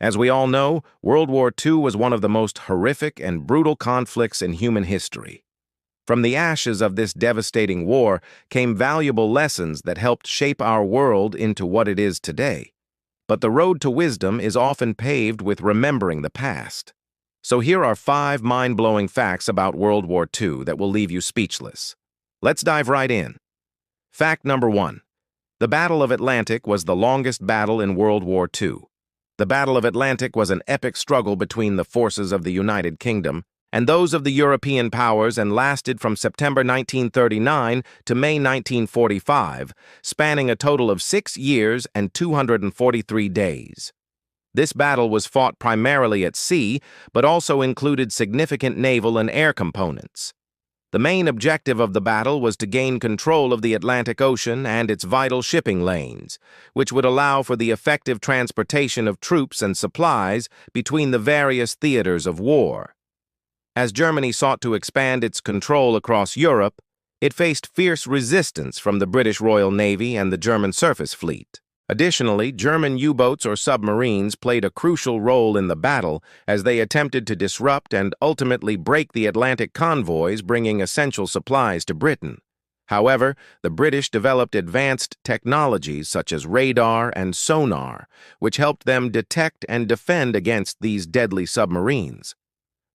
As we all know, World War II was one of the most horrific and brutal conflicts in human history. From the ashes of this devastating war came valuable lessons that helped shape our world into what it is today. But the road to wisdom is often paved with remembering the past. So here are 5 mind-blowing facts about World War II that will leave you speechless. Let's dive right in. Fact number 1. The Battle of Atlantic was the longest battle in World War II. The Battle of Atlantic was an epic struggle between the forces of the United Kingdom and those of the European powers and lasted from September 1939 to May 1945, spanning a total of 6 years and 243 days. This battle was fought primarily at sea, but also included significant naval and air components. The main objective of the battle was to gain control of the Atlantic Ocean and its vital shipping lanes, which would allow for the effective transportation of troops and supplies between the various theaters of war. As Germany sought to expand its control across Europe, it faced fierce resistance from the British Royal Navy and the German surface fleet. Additionally, German U-boats or submarines played a crucial role in the battle as they attempted to disrupt and ultimately break the Atlantic convoys bringing essential supplies to Britain. However, the British developed advanced technologies such as radar and sonar, which helped them detect and defend against these deadly submarines.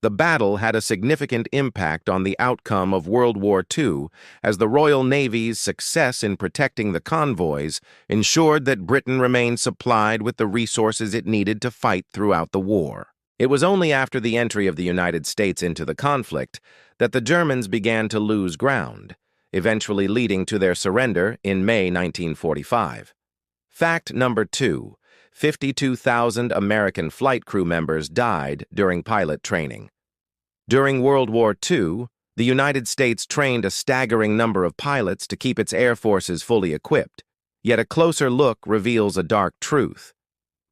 The battle had a significant impact on the outcome of World War II, as the Royal Navy's success in protecting the convoys ensured that Britain remained supplied with the resources it needed to fight throughout the war. It was only after the entry of the United States into the conflict that the Germans began to lose ground, eventually leading to their surrender in May 1945. Fact number 2. 52,000 American flight crew members died during pilot training. During World War II, the United States trained a staggering number of pilots to keep its air forces fully equipped, yet a closer look reveals a dark truth.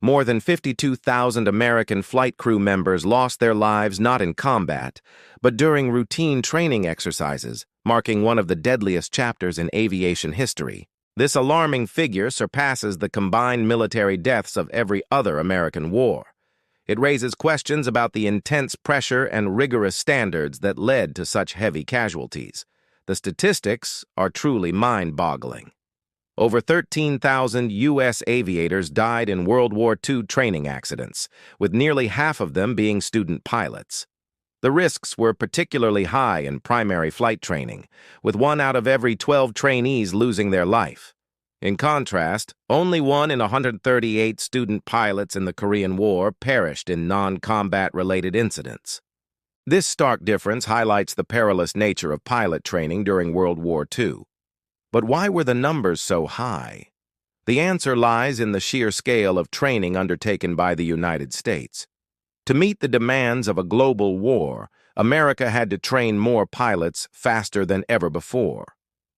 More than 52,000 American flight crew members lost their lives not in combat, but during routine training exercises, marking one of the deadliest chapters in aviation history. This alarming figure surpasses the combined military deaths of every other American war. It raises questions about the intense pressure and rigorous standards that led to such heavy casualties. The statistics are truly mind-boggling. Over 13,000 U.S. aviators died in World War II training accidents, with nearly half of them being student pilots. The risks were particularly high in primary flight training, with 1 out of every 12 trainees losing their life. In contrast, only 1 in 138 student pilots in the Korean War perished in non-combat-related incidents. This stark difference highlights the perilous nature of pilot training during World War II. But why were the numbers so high? The answer lies in the sheer scale of training undertaken by the United States. To meet the demands of a global war, America had to train more pilots faster than ever before.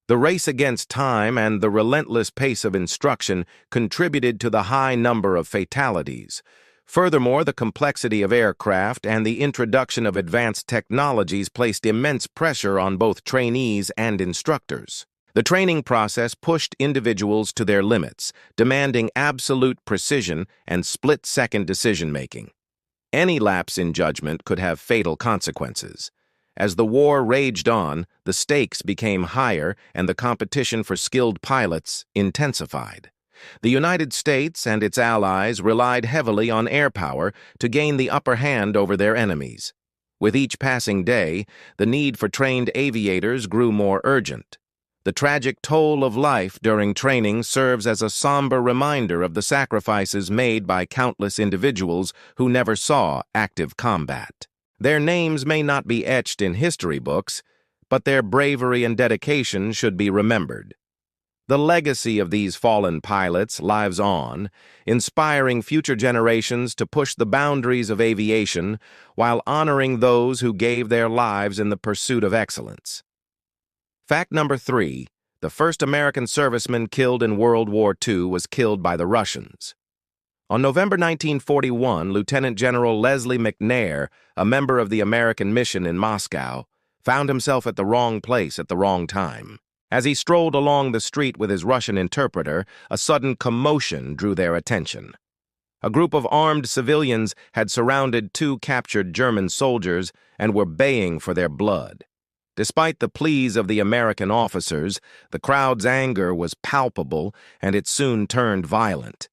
The race against time and the relentless pace of instruction contributed to the high number of fatalities. Furthermore, the complexity of aircraft and the introduction of advanced technologies placed immense pressure on both trainees and instructors. The training process pushed individuals to their limits, demanding absolute precision and split-second decision-making. Any lapse in judgment could have fatal consequences. As the war raged on, the stakes became higher and the competition for skilled pilots intensified. The United States and its allies relied heavily on air power to gain the upper hand over their enemies. With each passing day, the need for trained aviators grew more urgent. The tragic toll of life during training serves as a somber reminder of the sacrifices made by countless individuals who never saw active combat. Their names may not be etched in history books, but their bravery and dedication should be remembered. The legacy of these fallen pilots lives on, inspiring future generations to push the boundaries of aviation while honoring those who gave their lives in the pursuit of excellence. Fact number 3. The first American serviceman killed in World War II was killed by the Russians. On November 1941, Lieutenant General Leslie McNair, a member of the American mission in Moscow, found himself at the wrong place at the wrong time. As he strolled along the street with his Russian interpreter, a sudden commotion drew their attention. A group of armed civilians had surrounded two captured German soldiers and were baying for their blood. Despite the pleas of the American officers, the crowd's anger was palpable, and it soon turned violent.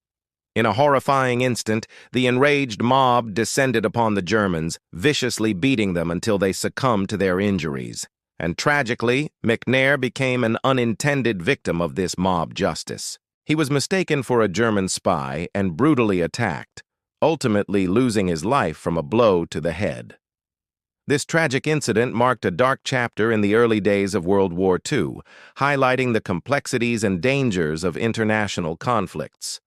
In a horrifying instant, the enraged mob descended upon the Germans, viciously beating them until they succumbed to their injuries. And tragically, McNair became an unintended victim of this mob justice. He was mistaken for a German spy and brutally attacked, ultimately losing his life from a blow to the head. This tragic incident marked a dark chapter in the early days of World War II, highlighting the complexities and dangers of international conflicts.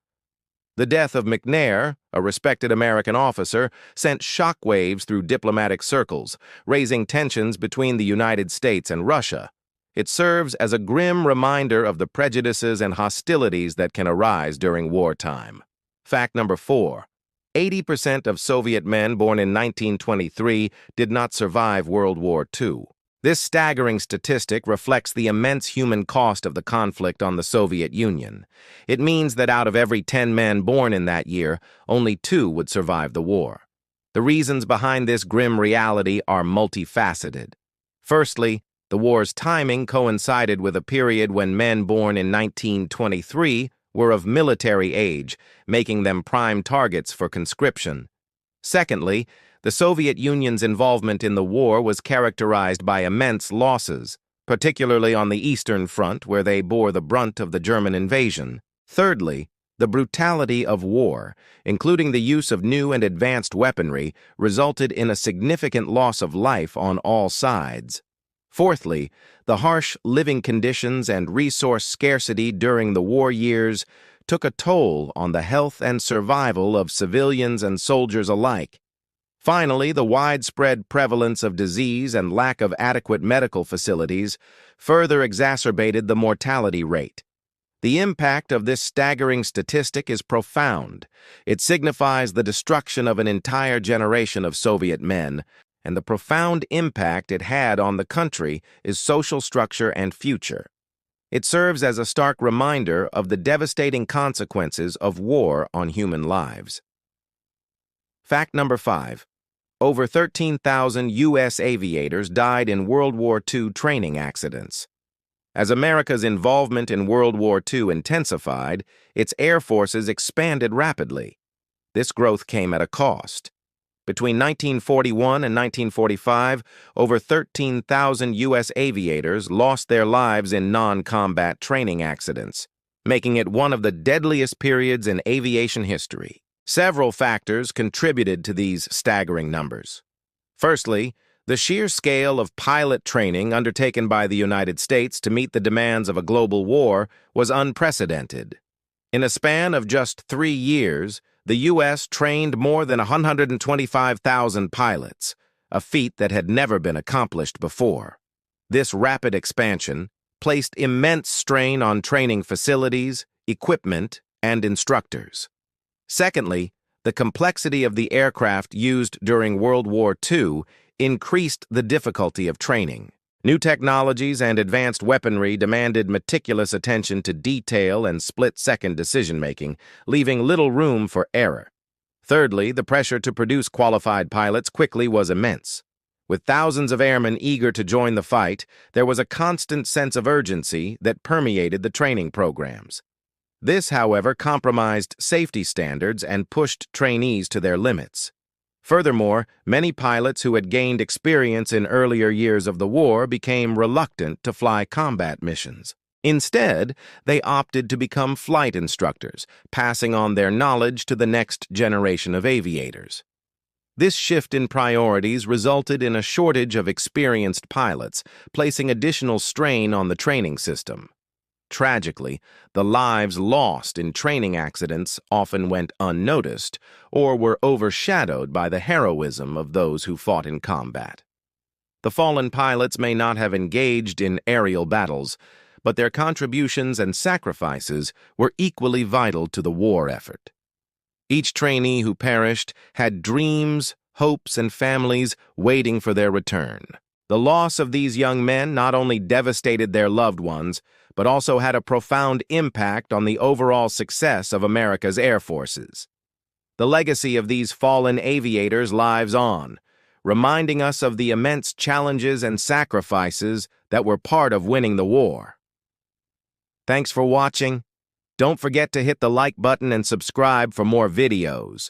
The death of McNair, a respected American officer, sent shockwaves through diplomatic circles, raising tensions between the United States and Russia. It serves as a grim reminder of the prejudices and hostilities that can arise during wartime. Fact number 4. 80% of Soviet men born in 1923 did not survive World War II. This staggering statistic reflects the immense human cost of the conflict on the Soviet Union. It means that out of every 10 men born in that year, only 2 would survive the war. The reasons behind this grim reality are multifaceted. Firstly, the war's timing coincided with a period when men born in 1923 were of military age, making them prime targets for conscription. Secondly, the Soviet Union's involvement in the war was characterized by immense losses, particularly on the Eastern Front, where they bore the brunt of the German invasion. Thirdly, the brutality of war, including the use of new and advanced weaponry, resulted in a significant loss of life on all sides. Fourthly, the harsh living conditions and resource scarcity during the war years took a toll on the health and survival of civilians and soldiers alike. Finally, the widespread prevalence of disease and lack of adequate medical facilities further exacerbated the mortality rate. The impact of this staggering statistic is profound. It signifies the destruction of an entire generation of Soviet men, and the profound impact it had on the country, its social structure and future. It serves as a stark reminder of the devastating consequences of war on human lives. Fact number 5. Over 13,000 U.S. aviators died in World War II training accidents. As America's involvement in World War II intensified, its air forces expanded rapidly. This growth came at a cost. Between 1941 and 1945, over 13,000 U.S. aviators lost their lives in non-combat training accidents, making it one of the deadliest periods in aviation history. Several factors contributed to these staggering numbers. Firstly, the sheer scale of pilot training undertaken by the United States to meet the demands of a global war was unprecedented. In a span of just 3 years, the U.S. trained more than 125,000 pilots, a feat that had never been accomplished before. This rapid expansion placed immense strain on training facilities, equipment, and instructors. Secondly, the complexity of the aircraft used during World War II increased the difficulty of training. New technologies and advanced weaponry demanded meticulous attention to detail and split-second decision-making, leaving little room for error. Thirdly, the pressure to produce qualified pilots quickly was immense. With thousands of airmen eager to join the fight, there was a constant sense of urgency that permeated the training programs. This, however, compromised safety standards and pushed trainees to their limits. Furthermore, many pilots who had gained experience in earlier years of the war became reluctant to fly combat missions. Instead, they opted to become flight instructors, passing on their knowledge to the next generation of aviators. This shift in priorities resulted in a shortage of experienced pilots, placing additional strain on the training system. Tragically, the lives lost in training accidents often went unnoticed or were overshadowed by the heroism of those who fought in combat. The fallen pilots may not have engaged in aerial battles, but their contributions and sacrifices were equally vital to the war effort. Each trainee who perished had dreams, hopes, and families waiting for their return. The loss of these young men not only devastated their loved ones, but also had a profound impact on the overall success of America's air forces. The legacy of these fallen aviators lives on, reminding us of the immense challenges and sacrifices that were part of winning the war. Thanks for watching. Don't forget to hit the like button and subscribe for more videos.